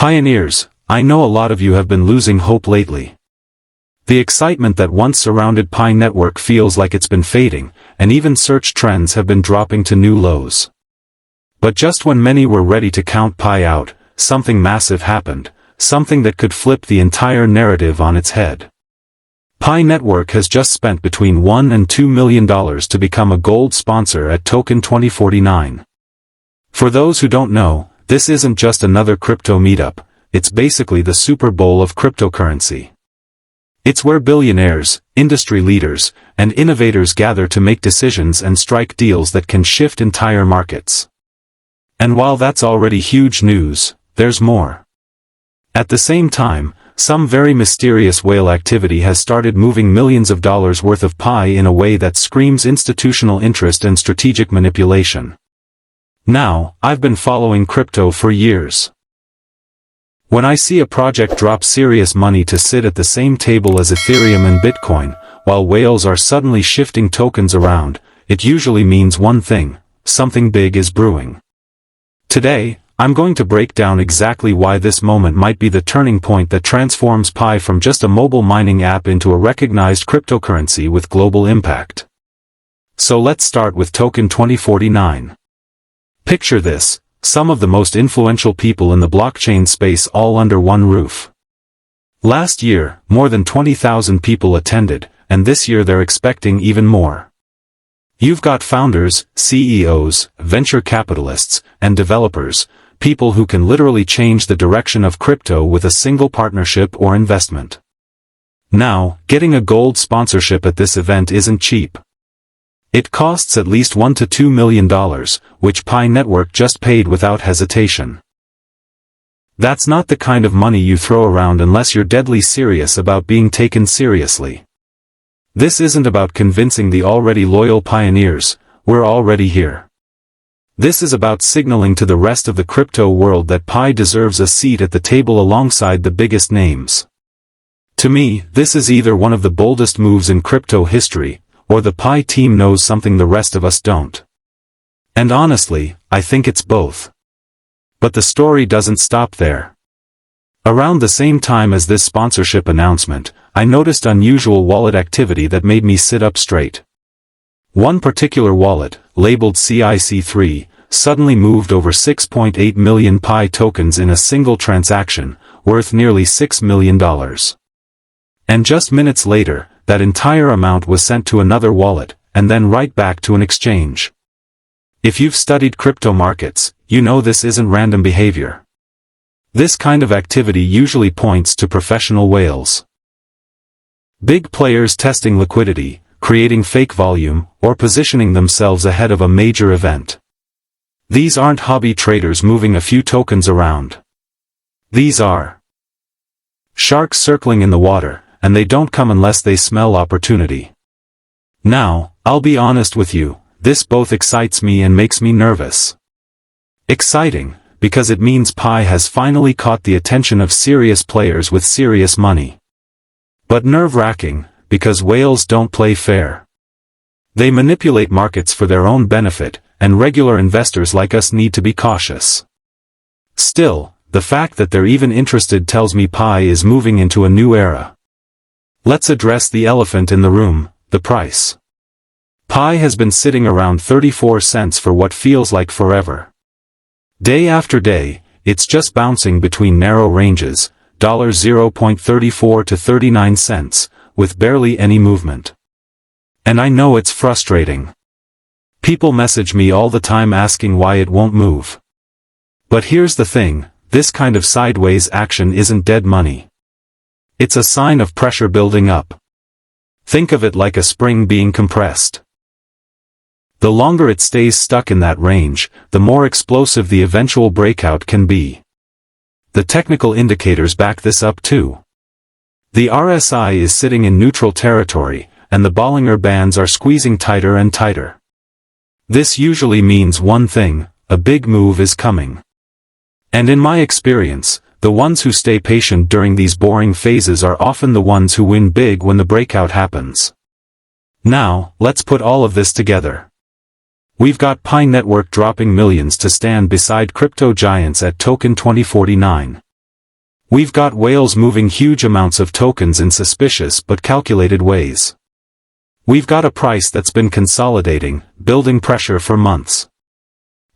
Pioneers, I know a lot of you have been losing hope lately. The excitement that once surrounded Pi Network feels like it's been fading, and even search trends have been dropping to new lows. But just when many were ready to count Pi out, something massive happened, something that could flip the entire narrative on its head. Pi Network has just spent between $1 and $2 million to become a gold sponsor at Token 2049. For those who don't know, this isn't just another crypto meetup, it's basically the Super Bowl of cryptocurrency. It's where billionaires, industry leaders, and innovators gather to make decisions and strike deals that can shift entire markets. And while that's already huge news, there's more. At the same time, some very mysterious whale activity has started moving millions of dollars worth of Pi in a way that screams institutional interest and strategic manipulation. Now, I've been following crypto for years. When I see a project drop serious money to sit at the same table as Ethereum and Bitcoin, while whales are suddenly shifting tokens around, it usually means one thing: something big is brewing. Today, I'm going to break down exactly why this moment might be the turning point that transforms Pi from just a mobile mining app into a recognized cryptocurrency with global impact. So let's start with Token 2049. Picture this: some of the most influential people in the blockchain space all under one roof. Last year, more than 20,000 people attended, and this year they're expecting even more. You've got founders, CEOs, venture capitalists, and developers, people who can literally change the direction of crypto with a single partnership or investment. Now, getting a gold sponsorship at this event isn't cheap. It costs at least $1 to $2 million, which Pi Network just paid without hesitation. That's not the kind of money you throw around unless you're deadly serious about being taken seriously. This isn't about convincing the already loyal pioneers, we're already here. This is about signaling to the rest of the crypto world that Pi deserves a seat at the table alongside the biggest names. To me, this is either one of the boldest moves in crypto history, or the Pi team knows something the rest of us don't. And honestly, I think it's both. But the story doesn't stop there. Around the same time as this sponsorship announcement, I noticed unusual wallet activity that made me sit up straight. One particular wallet, labeled CIC3, suddenly moved over 6.8 million Pi tokens in a single transaction, worth nearly $6 million. And just minutes later, that entire amount was sent to another wallet, and then right back to an exchange. If you've studied crypto markets, you know this isn't random behavior. This kind of activity usually points to professional whales. Big players testing liquidity, creating fake volume, or positioning themselves ahead of a major event. These aren't hobby traders moving a few tokens around. These are sharks circling in the water, and they don't come unless they smell opportunity. Now, I'll be honest with you, this both excites me and makes me nervous. Exciting, because it means Pi has finally caught the attention of serious players with serious money. But nerve-wracking, because whales don't play fair. They manipulate markets for their own benefit, and regular investors like us need to be cautious. Still, the fact that they're even interested tells me Pi is moving into a new era. Let's address the elephant in the room, the price. Pi has been sitting around 34 cents for what feels like forever. Day after day, it's just bouncing between narrow ranges, $0.34 to 39 cents, with barely any movement. And I know it's frustrating. People message me all the time asking why it won't move. But here's the thing, this kind of sideways action isn't dead money. It's a sign of pressure building up. Think of it like a spring being compressed. The longer it stays stuck in that range, the more explosive the eventual breakout can be. The technical indicators back this up too. The RSI is sitting in neutral territory, and the Bollinger Bands are squeezing tighter and tighter. This usually means one thing: a big move is coming. And in my experience, the ones who stay patient during these boring phases are often the ones who win big when the breakout happens. Now, let's put all of this together. We've got Pi Network dropping millions to stand beside crypto giants at Token 2049. We've got whales moving huge amounts of tokens in suspicious but calculated ways. We've got a price that's been consolidating, building pressure for months.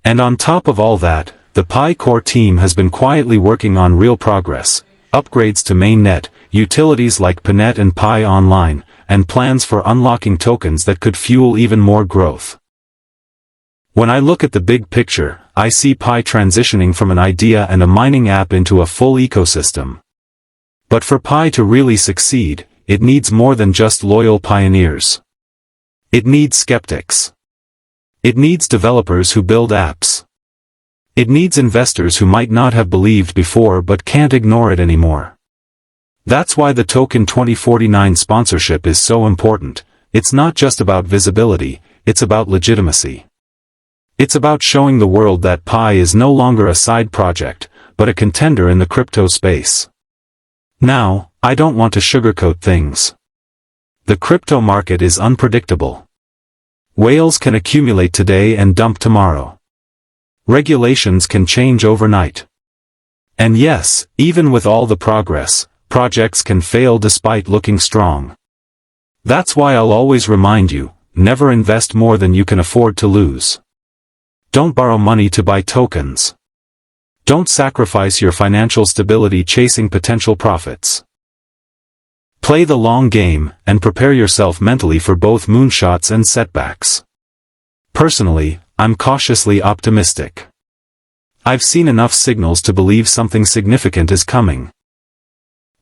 And on top of all that, the Pi core team has been quietly working on real progress, upgrades to Mainnet, utilities like Mainnet and Pi Online, and plans for unlocking tokens that could fuel even more growth. When I look at the big picture, I see Pi transitioning from an idea and a mining app into a full ecosystem. But for Pi to really succeed, it needs more than just loyal pioneers. It needs skeptics. It needs developers who build apps. It needs investors who might not have believed before but can't ignore it anymore. That's why the Token 2049 sponsorship is so important. It's not just about visibility, it's about legitimacy. It's about showing the world that Pi is no longer a side project, but a contender in the crypto space. Now, I don't want to sugarcoat things. The crypto market is unpredictable. Whales can accumulate today and dump tomorrow. Regulations can change overnight. And yes, even with all the progress, projects can fail despite looking strong. That's why I'll always remind you, never invest more than you can afford to lose. Don't borrow money to buy tokens. Don't sacrifice your financial stability chasing potential profits. Play the long game, and prepare yourself mentally for both moonshots and setbacks. Personally, I'm cautiously optimistic. I've seen enough signals to believe something significant is coming.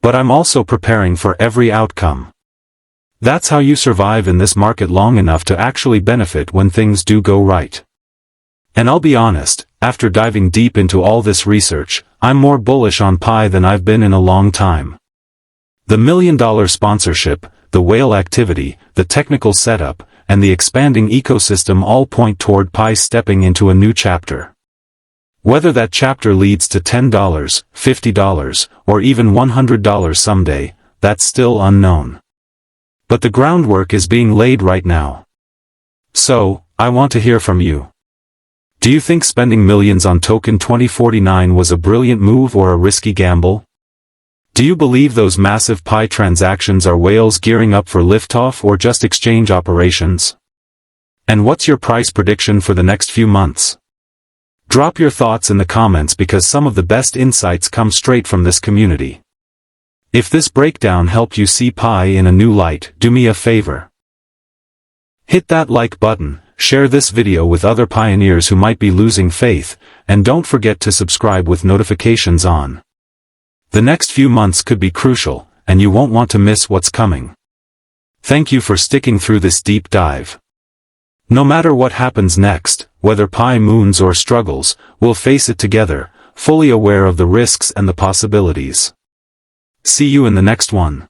But I'm also preparing for every outcome. That's how you survive in this market long enough to actually benefit when things do go right. And I'll be honest, after diving deep into all this research, I'm more bullish on Pi than I've been in a long time. The $1 million sponsorship, the whale activity, the technical setup, and the expanding ecosystem all point toward Pi stepping into a new chapter. Whether that chapter leads to $10, $50, or even $100 someday, that's still unknown. But the groundwork is being laid right now. So, I want to hear from you. Do you think spending millions on Token 2049 was a brilliant move or a risky gamble? Do you believe those massive Pi transactions are whales gearing up for liftoff or just exchange operations? And what's your price prediction for the next few months? Drop your thoughts in the comments because some of the best insights come straight from this community. If this breakdown helped you see Pi in a new light, do me a favor. Hit that like button, share this video with other pioneers who might be losing faith, and don't forget to subscribe with notifications on. The next few months could be crucial, and you won't want to miss what's coming. Thank you for sticking through this deep dive. No matter what happens next, whether Pi moons or struggles, we'll face it together, fully aware of the risks and the possibilities. See you in the next one.